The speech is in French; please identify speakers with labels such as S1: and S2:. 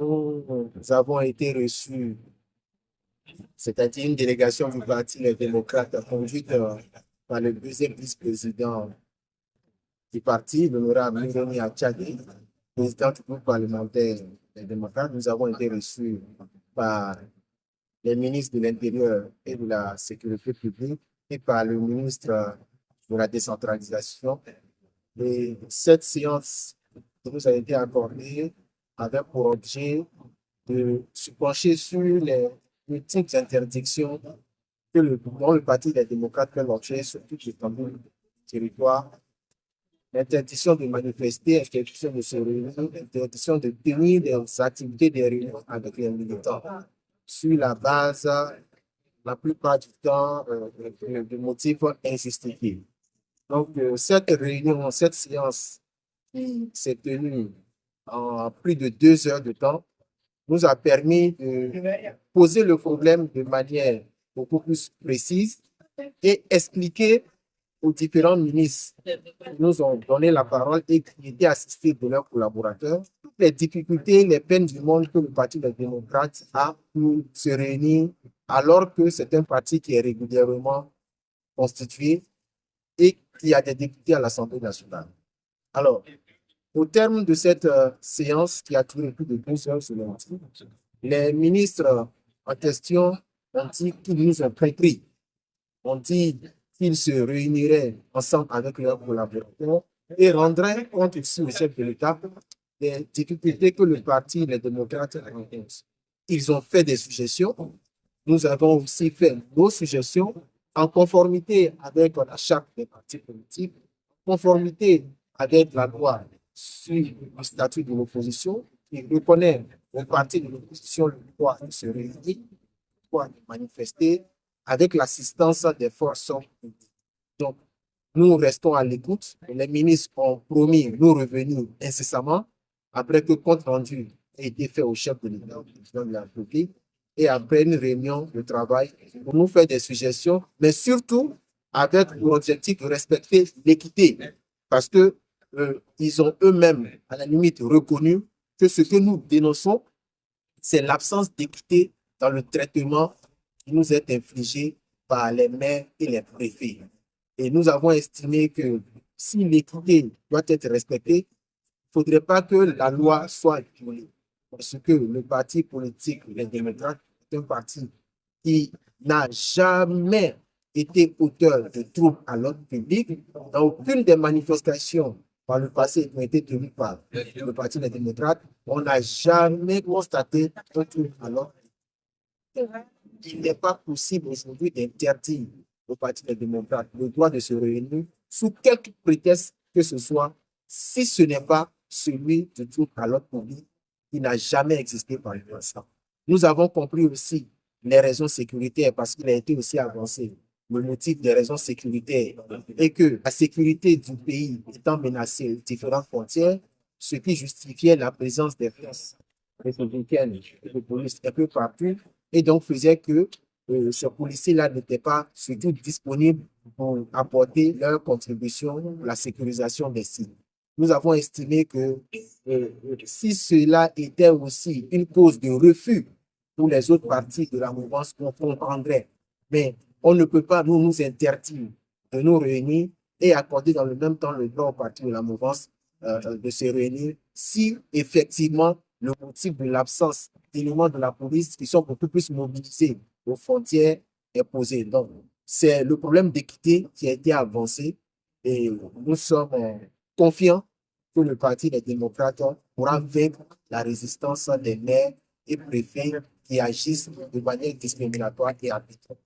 S1: Nous avons été reçus, c'est-à-dire une délégation du Parti Les Démocrates conduite par le deuxième vice-président du parti, l'honorable Mingoni Achadi, président du groupe parlementaire des démocrates. Nous avons été reçus par les ministres de l'Intérieur et de la Sécurité publique et par le ministre de la décentralisation. Et cette séance qui nous a été accordée avait pour objet de se pencher sur les multiples interdictions dont le Parti des démocrates fait l'objet sur toute l'étendue du territoire. L'interdiction de manifester, interdiction de se réunir, interdiction de tenir des activités des réunions avec les militants sur la base, la plupart du temps, de motifs injustifiés. Donc, cette réunion, cette séance qui s'est tenue en plus de 2 heures de temps nous a permis de poser le problème de manière beaucoup plus précise et expliquer aux différents ministres qui nous ont donné la parole et qui étaient assistés de leurs collaborateurs, toutes les difficultés, les peines du monde que le Parti des démocrates a pour se réunir, alors que c'est un parti qui est régulièrement constitué et qui a des députés à l'Assemblée nationale. Alors, au terme de cette séance qui a duré plus de 2 heures selon les ministres en question ont dit qu'ils nous ont compris. On dit qu'ils se réuniraient ensemble avec leurs collaborateurs et rendraient compte aussi au chef de l'État des difficultés que le parti, les démocrates, rencontrent. Ils ont fait des suggestions. Nous avons aussi fait nos suggestions en conformité avec la charte des partis politiques, en conformité avec la loi sur le statut de l'opposition, qui reconnaît au parti de l'opposition le droit de se réunir, le droit de manifester, avec l'assistance des forces publiques. Donc, nous restons à l'écoute. Les ministres ont promis nous revenir incessamment après que compte rendu ait été fait au chef de l'État, au président de la République, et après une réunion de travail pour nous faire des suggestions, mais surtout avec l'objectif de respecter l'équité, parce que ils ont eux-mêmes, à la limite, reconnu que ce que nous dénonçons, c'est l'absence d'équité dans le traitement qui nous est infligé par les maires et les préfets. Et nous avons estimé que si l'équité doit être respectée, il ne faudrait pas que la loi soit violée. Parce que le parti politique, les démocrates, est un parti qui n'a jamais été auteur de troubles à l'ordre public. Dans aucune des manifestations par le passé qui ont été tenues par le parti des démocrates, on n'a jamais constaté un trouble à l'ordre public. Il n'est pas possible aujourd'hui d'interdire au Parti des démocrates le droit de se réunir sous quelque prétexte que ce soit, si ce n'est pas celui du trouble à l'ordre public qui n'a jamais existé par le passé. Nous avons compris aussi les raisons sécuritaires parce qu'il a été aussi avancé. Le motif des raisons sécuritaires est que la sécurité du pays étant menacée aux différentes frontières, ce qui justifiait la présence des forces républicaines et de police un peu partout, et donc faisait que ces policiers-là n'étaient pas surtout disponibles pour apporter leur contribution à la sécurisation des sites. Nous avons estimé que si cela était aussi une cause de refus pour les autres partis de la mouvance, on comprendrait. Mais on ne peut pas nous interdire de nous réunir et accorder dans le même temps le droit au parti de la mouvance de se réunir si effectivement le motif de l'absence d'éléments de la police qui sont beaucoup plus mobilisés aux frontières est posé. Donc, c'est le problème d'équité qui a été avancé et nous sommes confiants que le Parti des démocrates pourra vaincre la résistance des maires et préfets qui agissent de manière discriminatoire et arbitraire.